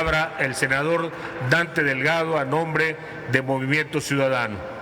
palabra el senador Dante Delgado a nombre de Movimiento Ciudadano.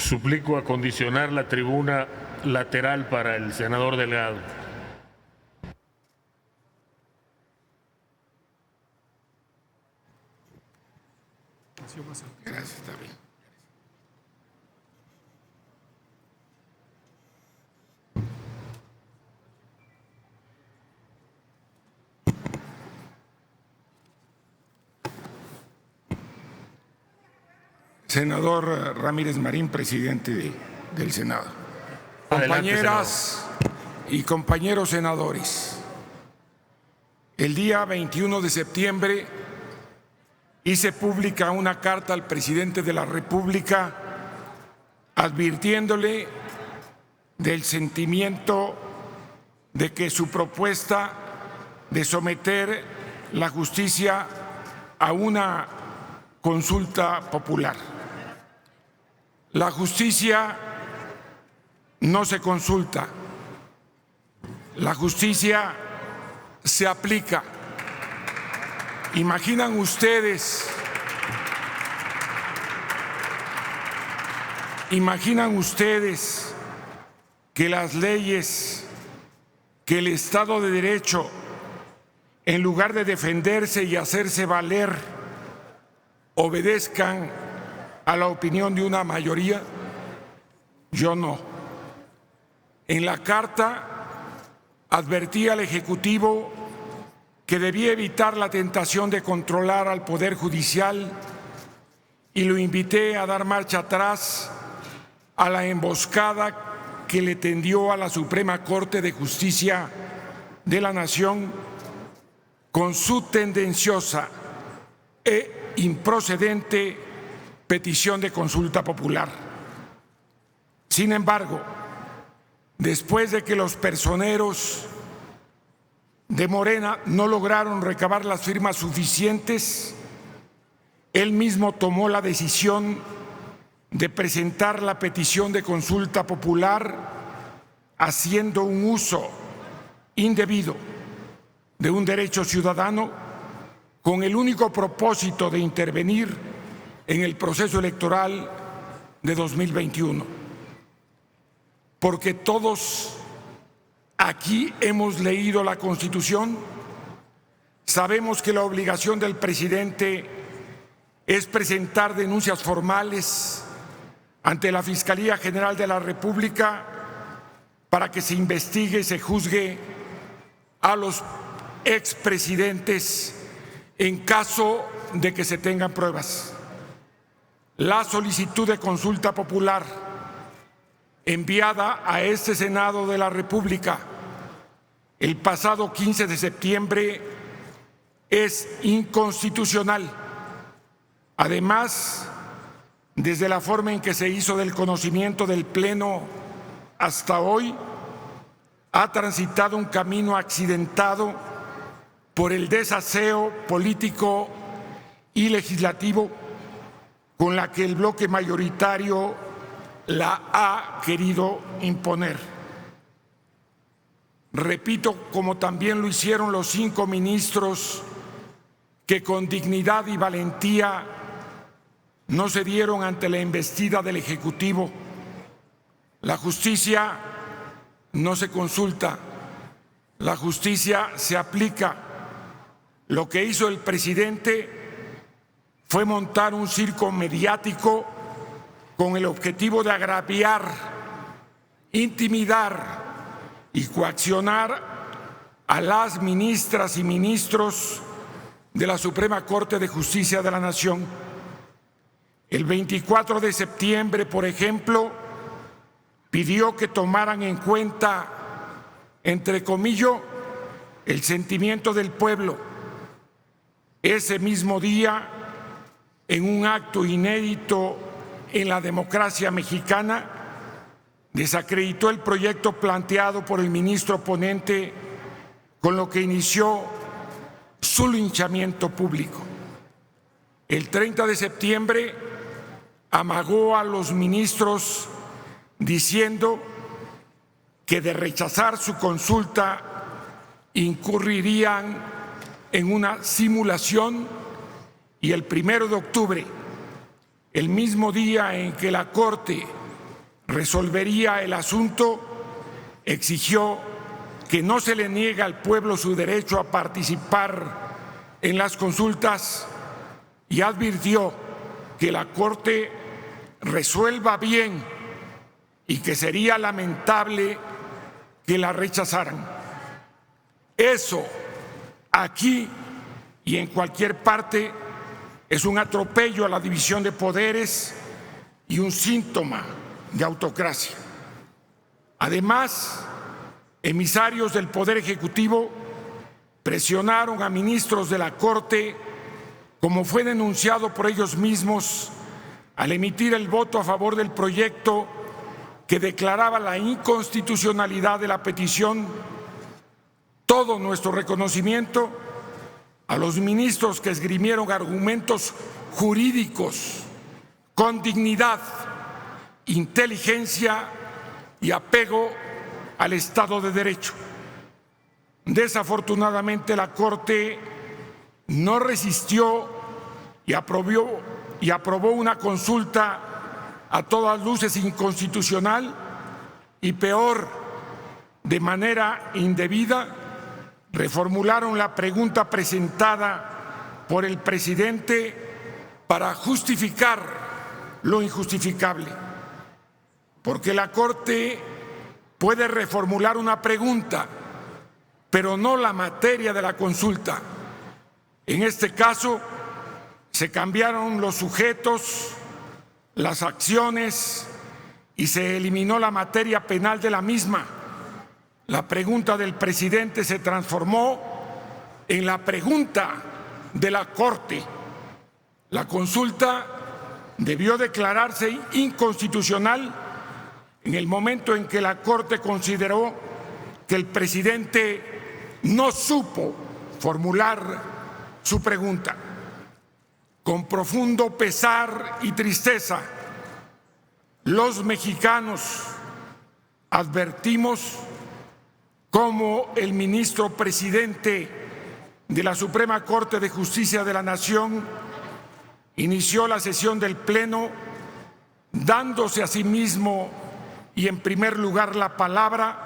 Suplico acondicionar la tribuna lateral para el senador Delgado. Gracias, está bien. Senador Ramírez Marín, presidente del Senado. Adelante, Compañeras y compañeros senadores, el día 21 de septiembre hice pública una carta al presidente de la República advirtiéndole del sentimiento de que su propuesta de someter la justicia a una consulta popular. La justicia no se consulta, la justicia se aplica. ¿Imaginan ustedes que las leyes, que el Estado de Derecho, en lugar de defenderse y hacerse valer, obedezcan a la opinión de una mayoría? Yo no. En la carta advertí al Ejecutivo que debía evitar la tentación de controlar al Poder Judicial y lo invité a dar marcha atrás a la emboscada que le tendió a la Suprema Corte de Justicia de la Nación con su tendenciosa e improcedente petición de consulta popular. Sin embargo, después de que los personeros de Morena no lograron recabar las firmas suficientes, él mismo tomó la decisión de presentar la petición de consulta popular haciendo un uso indebido de un derecho ciudadano con el único propósito de intervenir en el proceso electoral de 2021. Porque todos aquí hemos leído la Constitución, sabemos que la obligación del presidente es presentar denuncias formales ante la Fiscalía General de la República para que se investigue y se juzgue a los expresidentes en caso de que se tengan pruebas. La solicitud de consulta popular enviada a este Senado de la República el pasado 15 de septiembre es inconstitucional. Además, desde la forma en que se hizo del conocimiento del Pleno hasta hoy, ha transitado un camino accidentado por el desaseo político y legislativo con la que el bloque mayoritario la ha querido imponer. Repito, como también lo hicieron los 5 ministros que con dignidad y valentía no cedieron ante la embestida del Ejecutivo. La justicia no se consulta, la justicia se aplica. Lo que hizo el presidente fue montar un circo mediático con el objetivo de agraviar, intimidar y coaccionar a las ministras y ministros de la Suprema Corte de Justicia de la Nación. El 24 de septiembre, por ejemplo, pidió que tomaran en cuenta, entre comillas, el sentimiento del pueblo. Ese mismo día, en un acto inédito en la democracia mexicana, desacreditó el proyecto planteado por el ministro ponente, con lo que inició su linchamiento público. El 30 de septiembre amagó a los ministros diciendo que de rechazar su consulta incurrirían en una simulación, y el 1 de octubre, el mismo día en que la Corte resolvería el asunto, exigió que no se le niegue al pueblo su derecho a participar en las consultas y advirtió que la Corte resuelva bien y que sería lamentable que la rechazaran. Eso, aquí y en cualquier parte, es un atropello a la división de poderes y un síntoma de autocracia. Además, emisarios del Poder Ejecutivo presionaron a ministros de la Corte, como fue denunciado por ellos mismos al emitir el voto a favor del proyecto que declaraba la inconstitucionalidad de la petición. Todo nuestro reconocimiento a los ministros que esgrimieron argumentos jurídicos con dignidad, inteligencia y apego al Estado de Derecho. Desafortunadamente, la Corte no resistió y aprobó una consulta a todas luces inconstitucional y, peor, de manera indebida. Reformularon la pregunta presentada por el presidente para justificar lo injustificable, porque la Corte puede reformular una pregunta, pero no la materia de la consulta. En este caso, se cambiaron los sujetos, las acciones y se eliminó la materia penal de la misma. La pregunta del presidente se transformó en la pregunta de la Corte. La consulta debió declararse inconstitucional en el momento en que la Corte consideró que el presidente no supo formular su pregunta. Con profundo pesar y tristeza, los mexicanos advertimos cómo el ministro presidente de la Suprema Corte de Justicia de la Nación inició la sesión del Pleno dándose a sí mismo y en primer lugar la palabra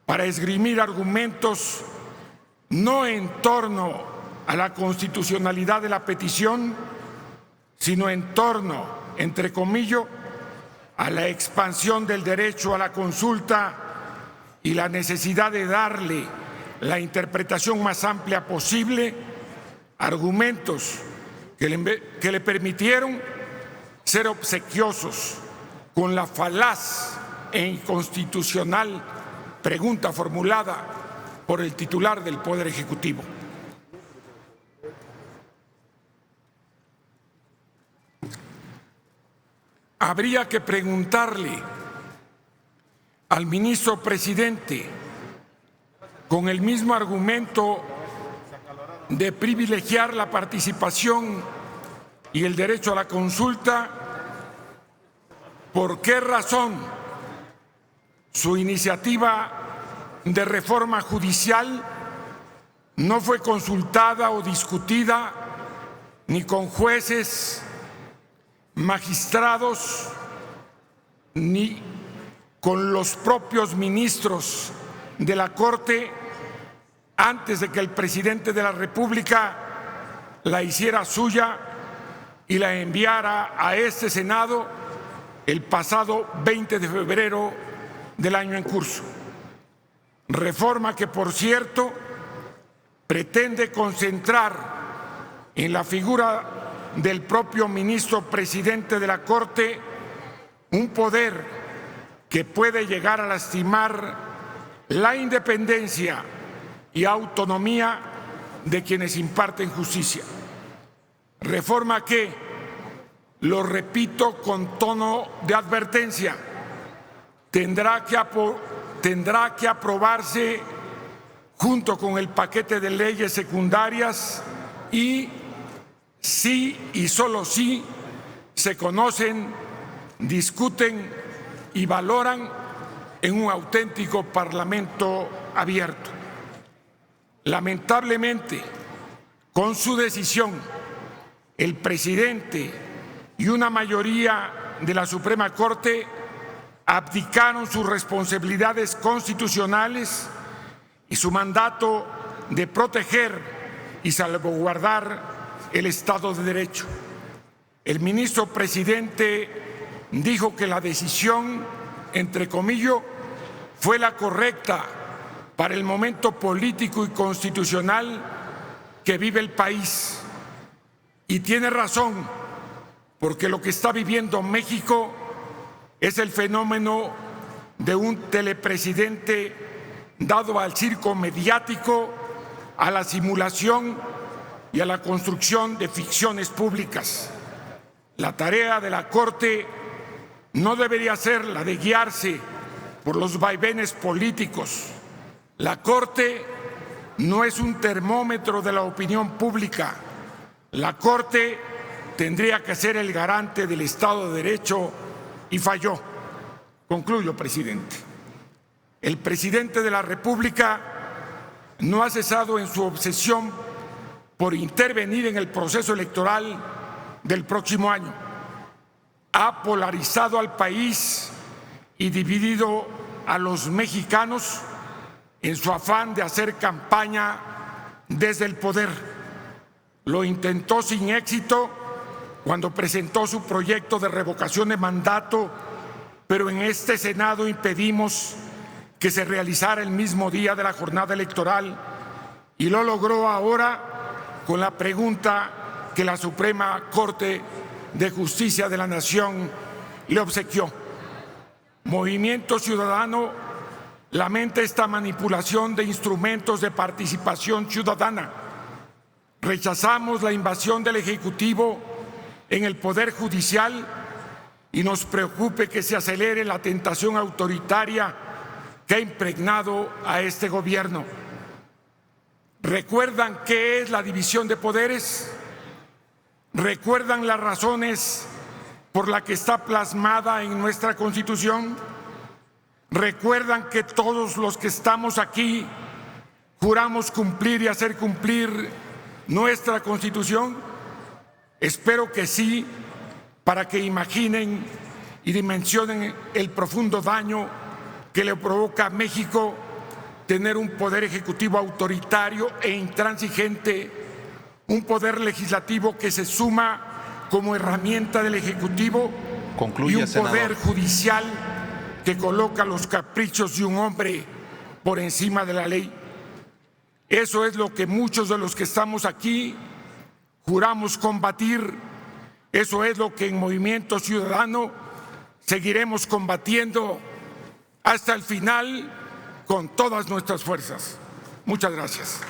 para esgrimir argumentos no en torno a la constitucionalidad de la petición, sino en torno, entre comillas, a la expansión del derecho a la consulta y la necesidad de darle la interpretación más amplia posible, argumentos que le permitieron ser obsequiosos con la falaz e inconstitucional pregunta formulada por el titular del Poder Ejecutivo. Habría que preguntarle al ministro presidente, con el mismo argumento de privilegiar la participación y el derecho a la consulta, ¿por qué razón su iniciativa de reforma judicial no fue consultada o discutida ni con jueces, magistrados, ni con los propios ministros de la Corte antes de que el presidente de la República la hiciera suya y la enviara a este Senado el pasado 20 de febrero del año en curso? Reforma que, por cierto, pretende concentrar en la figura del propio ministro presidente de la Corte un poder que puede llegar a lastimar la independencia y autonomía de quienes imparten justicia. Reforma que, lo repito con tono de advertencia, tendrá que aprobarse junto con el paquete de leyes secundarias y sí y solo si se conocen, discuten y valoran en un auténtico Parlamento abierto. Lamentablemente, con su decisión, el presidente y una mayoría de la Suprema Corte abdicaron sus responsabilidades constitucionales y su mandato de proteger y salvaguardar el Estado de Derecho. El ministro presidente dijo que la decisión, entre comillas, fue la correcta para el momento político y constitucional que vive el país. Y tiene razón, porque lo que está viviendo México es el fenómeno de un telepresidente dado al circo mediático, a la simulación y a la construcción de ficciones públicas. La tarea de la Corte no debería ser la de guiarse por los vaivenes políticos. La Corte no es un termómetro de la opinión pública. La Corte tendría que ser el garante del Estado de Derecho y falló. Concluyo, presidente. El presidente de la República no ha cesado en su obsesión por intervenir en el proceso electoral del próximo año. Ha polarizado al país y dividido a los mexicanos en su afán de hacer campaña desde el poder. Lo intentó sin éxito cuando presentó su proyecto de revocación de mandato, pero en este Senado impedimos que se realizara el mismo día de la jornada electoral y lo logró ahora con la pregunta que la Suprema Corte de Justicia de la Nación le obsequió. Movimiento Ciudadano lamenta esta manipulación de instrumentos de participación ciudadana. Rechazamos la invasión del Ejecutivo en el Poder Judicial y nos preocupa que se acelere la tentación autoritaria que ha impregnado a este gobierno. ¿Recuerdan qué es la división de poderes? ¿Recuerdan las razones por las que está plasmada en nuestra Constitución? ¿Recuerdan que todos los que estamos aquí juramos cumplir y hacer cumplir nuestra Constitución? Espero que sí, para que imaginen y dimensionen el profundo daño que le provoca a México tener un poder ejecutivo autoritario e intransigente, un poder legislativo que se suma como herramienta del Ejecutivo. Concluye, y un poder judicial que coloca los caprichos de un hombre por encima de la ley. Eso es lo que muchos de los que estamos aquí juramos combatir. Eso es lo que en Movimiento Ciudadano seguiremos combatiendo hasta el final con todas nuestras fuerzas. Muchas gracias.